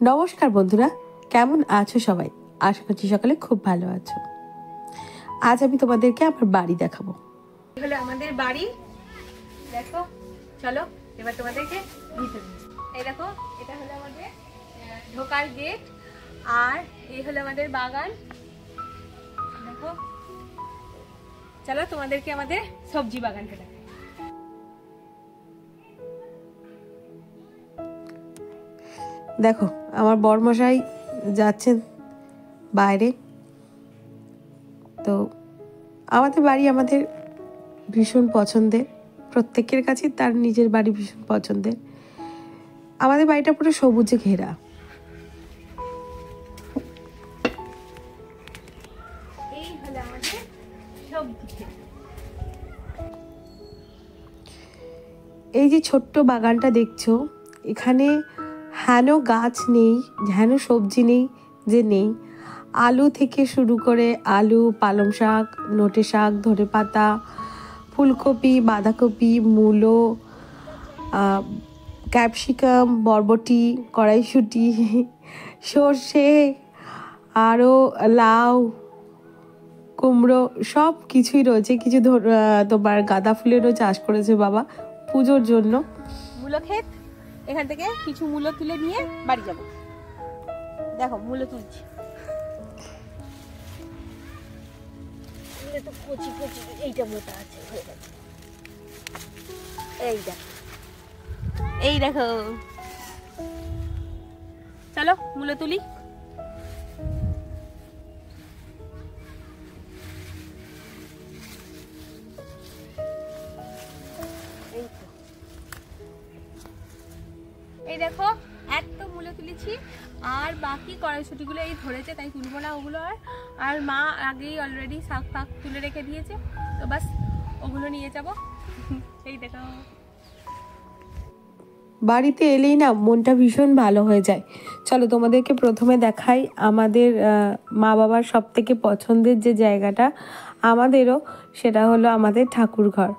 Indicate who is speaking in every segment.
Speaker 1: নমস্কার বন্ধুরা, কেমন আছো সবাই? আশা করছি সকালে খুব ভালো আছো। আজ আমি তোমাদেরকে আমার বাড়ি দেখাবো।
Speaker 2: হলো আমাদের বাড়ি, দেখো। চলো এবার তোমাদেরকে ভিতরে। এই দেখো, এটা হলো আমাদের ঢোকার গেট, আর এই হলো আমাদের বাগান। দেখো, চলো তোমাদেরকে আমাদের সবজি বাগানটা দেখাই।
Speaker 1: দেখো, আমার বরমশাই যাচ্ছেন বাইরে। তো আমাদের বাড়ি আমাদের ভীষণ পছন্দের, প্রত্যেকের কাছে তার নিজের বাড়ি ভীষণ পছন্দের। আমাদের বাড়িটা পুরো সবুজে ঘেরা।
Speaker 2: এই হলো আমাদের সবজি।
Speaker 1: এই যে ছোট্ট বাগানটা দেখছো, এখানে হেন গাছ নেই, হেন সবজি নেই যে নেই। আলু থেকে শুরু করে আলু, পালং শাক, নোটে শাক, ধনেপাতা, ফুলকপি, বাঁধাকপি, মূলো, ক্যাপসিকাম, বরবটি, কড়াইশুঁটি, সর্ষে, আরও লাউ, কুমড়ো, সব কিছুই রয়েছে। কিছু তোমার গাঁদা ফুলেরও চাষ করেছে বাবা পুজোর জন্য।
Speaker 2: মূলো ক্ষেত, এখান থেকে কিছু মূলো তুলে নিয়ে বাড়ি যাবো। দেখো মূলো তুলছি, তো কচি কচি, এইটা মোটা আছে, হয়ে গেছে। এই দেখো, এই দেখো, চলো মূলো তুলি। এই দেখো, এত মূলো তুলেছি, আর বাকি কড়াইশুঁটিগুলো এই ধরেছে, তাই তুলবো না ওগুলো। আর মা আগেই অলরেডি শাক ফাক তুলে রেখে দিয়েছে, তো বাস ওগুলো নিয়ে যাবো। এই দেখো,
Speaker 1: বাড়িতে এলেই না মনটা ভীষণ ভালো হয়ে যায়। চলো তোমাদেরকে প্রথমে দেখাই আমাদের মা বাবার সব থেকে পছন্দের যে জায়গাটা আমাদেরও, সেটা হলো আমাদের ঠাকুর ঘর।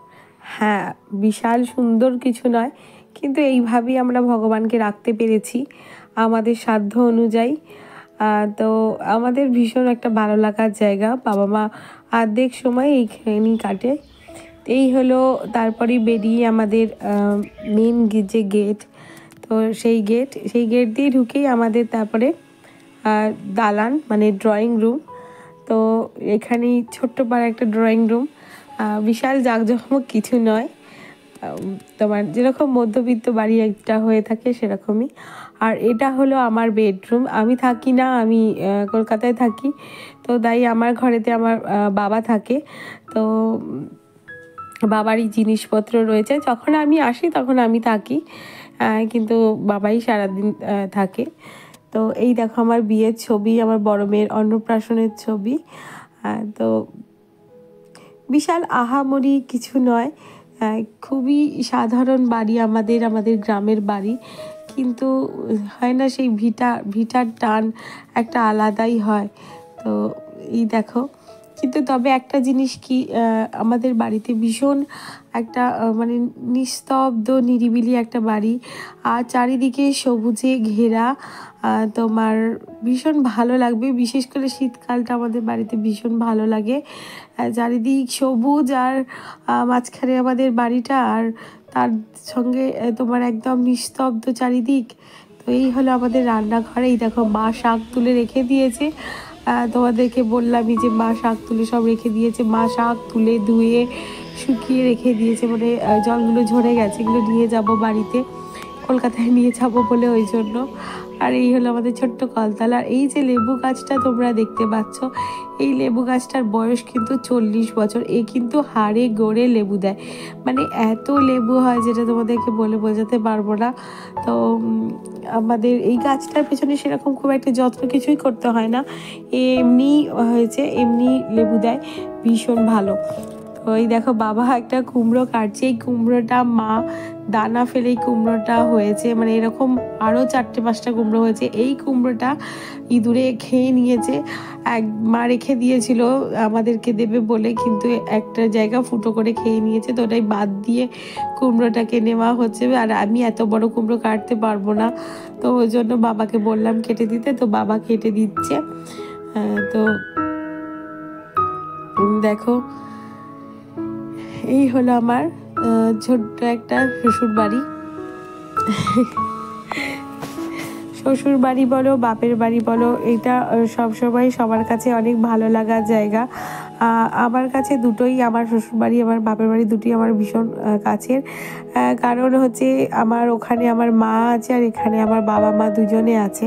Speaker 1: হ্যাঁ, বিশাল সুন্দর কিছু নয়, কিন্তু এইভাবেই আমরা ভগবানকে রাখতে পেরেছি আমাদের সাধ্য অনুযায়ী। তো আমাদের ভীষণ একটা ভালো লাগার জায়গা। বাবা মা অর্ধেক সময় এইখানেই কাটে। এই হলো, তারপরেই বেরিয়ে আমাদের মেন যে গেট, তো সেই গেট দিয়ে ঢুকেই আমাদের তারপরে দালান, মানে ড্রয়িং রুম। তো এখানেই ছোট্ট পাড়া একটা ড্রয়িং রুম, বিশাল জাঁকজমক কিছু নয়, তোমার যেরকম মধ্যবিত্ত বাড়ি একটা হয়ে থাকে সেরকমই। আর এটা হলো আমার বেডরুম। আমি থাকি না, আমি কলকাতায় থাকি, তো তাই আমার ঘরেতে আমার বাবা থাকে। তো বাবারই জিনিসপত্র রয়েছে, যখন আমি আসি তখন আমি থাকি, কিন্তু বাবাই সারাদিন থাকে। তো এই দেখো আমার বিয়ের ছবি, আমার বড় মেয়ের অন্নপ্রাশনের ছবি। তো বিশাল আহামরি কিছু নয়, খুবই সাধারণ বাড়ি আমাদের গ্রামের বাড়ি, কিন্তু হয় না সেই ভিটার টান একটা আলাদাই হয়। তো এই দেখো, কিন্তু তবে একটা জিনিস কি, আমাদের বাড়িতে ভীষণ একটা মানে নিস্তব্ধ নিরিবিলি একটা বাড়ি, আর চারিদিকে সবুজে ঘেরা। তোমার ভীষণ ভালো লাগবে, বিশেষ করে শীতকালটা আমাদের বাড়িতে ভীষণ ভালো লাগে। চারিদিক সবুজ, আর মাঝখানে আমাদের বাড়িটা, আর তার সঙ্গে তোমার একদম নিস্তব্ধ চারিদিক। তো এই হলো আমাদের রান্নাঘর। এই দেখো মা শাক তুলে রেখে দিয়েছে, তোমাদেরকে বললামই যে মা শাক তুলে সব রেখে দিয়েছে। মা শাক তুলে ধুয়ে শুকিয়ে রেখে দিয়েছে, মানে জলগুলো ঝরে গেছে, এগুলো নিয়ে যাব বাড়িতে, কলকাতায় নিয়ে যাব বলে, ওই জন্য। আর এই হলো আমাদের ছোট্ট কলতলা। আর এই যে লেবু গাছটা তোমরা দেখতে পাচ্ছ, এই লেবু গাছটার বয়স কিন্তু 40 বছর। এ কিন্তু হাড়ে গড়ে লেবু দেয়, মানে এত লেবু হয় যেটা তোমাদেরকে বলে বোঝাতে পারবো না। তো আমাদের এই গাছটার পেছনে সেরকম খুব একটা যত্ন কিছুই করতে হয় না, এমনি হয়েছে, এমনি লেবু দেয়, ভীষণ ভালো। তো ওই দেখো বাবা একটা কুমড়ো কাটছে, এই কুমড়োটা মা দানা ফেলেই কুমড়োটা হয়েছে, মানে এরকম আরও 4-5টা কুমড়ো হয়েছে। এই কুমড়োটা ইঁদুরে খেয়ে নিয়েছে। মা রেখে দিয়েছিল আমাদেরকে দেবে বলে, কিন্তু একটা জায়গা ফুটো করে খেয়ে নিয়েছে, তো ওটাই বাদ দিয়ে কুমড়োটাকে নেওয়া হচ্ছে। আর আমি এত বড় কুমড়ো কাটতে পারবো না, তো ওই জন্য বাবাকে বললাম কেটে দিতে, তো বাবা কেটে দিচ্ছে। তো দেখো এই হলো আমার ছোট্ট একটা শ্বশুর বাড়ি। শ্বশুর বাড়ি বলো বাপের বাড়ি বলো, এটা সবসময় সবার কাছে অনেক ভালো লাগার জায়গা। আমার কাছে দুটোই, আমার শ্বশুর বাড়ি আমার বাপের বাড়ি দুটোই আমার ভীষণ কাছের। কারণ হচ্ছে আমার ওখানে আমার মা আছে আর এখানে আমার বাবা মা দুজনে আছে,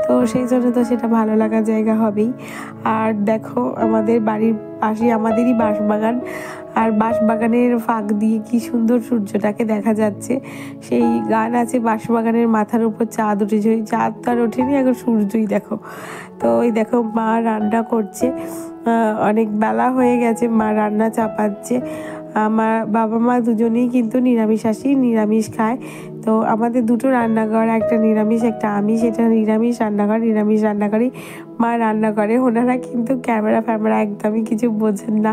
Speaker 1: তো সেই জন্য তো সেটা ভালো লাগার জায়গা হবেই। আর দেখো আমাদের বাড়ির পাশে আমাদেরই বাঁশবাগান, আর বাঁশবাগানের ফাঁক দিয়ে কি সুন্দর সূর্যটাকে দেখা যাচ্ছে। সেই গান আছে বাঁশবাগানের মাথার উপর চাঁদ উঠেছে, ওই চাঁদ তো আর ওঠেনি, এখন সূর্যই দেখো। তো ওই দেখো মা রান্না করছে, অনেক বেলা হয়ে গেছে, মা রান্না চাপাচ্ছে। আমার বাবা মা দুজনেই কিন্তু নিরামিষাশী, নিরামিষ খায়। তো আমাদের দুটো রান্নাঘর, একটা নিরামিষ একটা আমিষ। এটা নিরামিষ রান্নাঘর, নিরামিষ রান্নাঘরেই মা রান্না করে। ওনারা কিন্তু ক্যামেরা ফ্যামেরা একদমই কিছু বোঝেন না,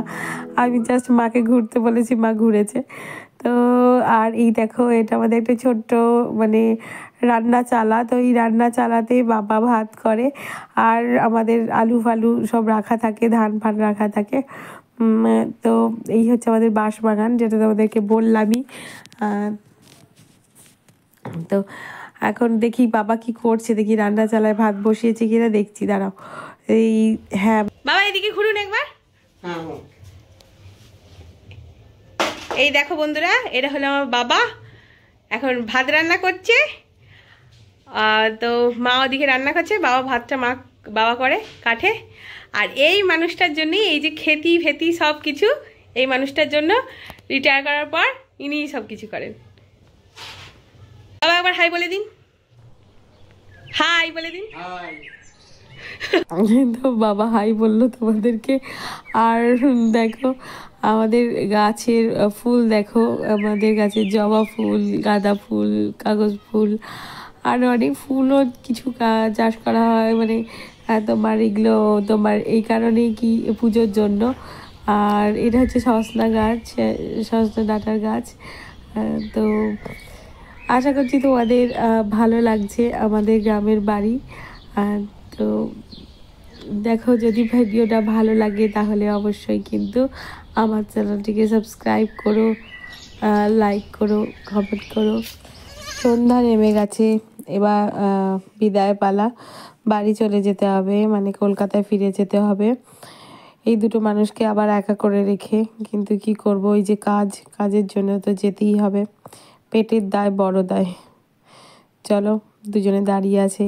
Speaker 1: আমি জাস্ট মাকে ঘুরতে বলেছি, মা ঘুরেছে। তো আর এই দেখো এটা আমাদের একটা ছোট্ট মানে রান্না চালা, তো এই রান্না চালাতে বাবা ভাত করে, আর আমাদের আলু ফালু সব রাখা থাকে, ধান ফান রাখা থাকে। তো এই হচ্ছে আমাদের বাঁশবাগান, যেটা তোমাদেরকে বললামই। তো এখন দেখি বাবা কি করছে, দেখি রান্না চালায় ভাত বসিয়েছে কিনা দেখছি, দাঁড়াও। এই হ্যাঁ বাবা এদিকে ঘুরুন একবার। এই দেখো বন্ধুরা, এটা হলো আমার বাবা, এখন ভাত রান্না করছে। তো মা ওদিকে রান্না করছে, বাবা ভাতটা বাবা করে কাঠে। আর এই মানুষটার জন্যই, এই যে খেতি ফেতি সব কিছু, এই মানুষটার জন্য রিটায়ার করার পর ইনিই সব কিছু করেন। বাবা একবার হাই বলে দিন, হাই বলে দিন। তো বাবা হাই বললো তোমাদেরকে। আর দেখো আমাদের গাছের ফুল দেখো, আমাদের গাছের জবা ফুল, গাঁদা ফুল, কাগজ ফুল, আর অনেক ফুলও কিছু চাষ করা হয়, মানে তোমার এগুলো তোমার এই কারণেই কি পুজোর জন্য। আর এটা হচ্ছে সজনা গাছ, সজনা ডাঁটার গাছ। তো আশা করছি তোমাদের ভালো লাগছে আমাদের গ্রামের বাড়ি। তো দেখো যদি ভিডিওটা ভালো লাগে তাহলে অবশ্যই কিন্তু আমার চ্যানেলটিকে সাবস্ক্রাইব করো, লাইক করো, কমেন্ট করো। সন্ধ্যা নেমে গেছে, এবার বিদায় পালা, বাড়ি চলে যেতে হবে, মানে কলকাতায় ফিরে যেতে হবে এই দুটো মানুষকে আবার একা করে রেখে। কিন্তু কি করব, ওই যে কাজের জন্য তো যেতেই হবে, পেটের দায় বড় দায়। চলো দুজনে দাঁড়িয়ে আছে।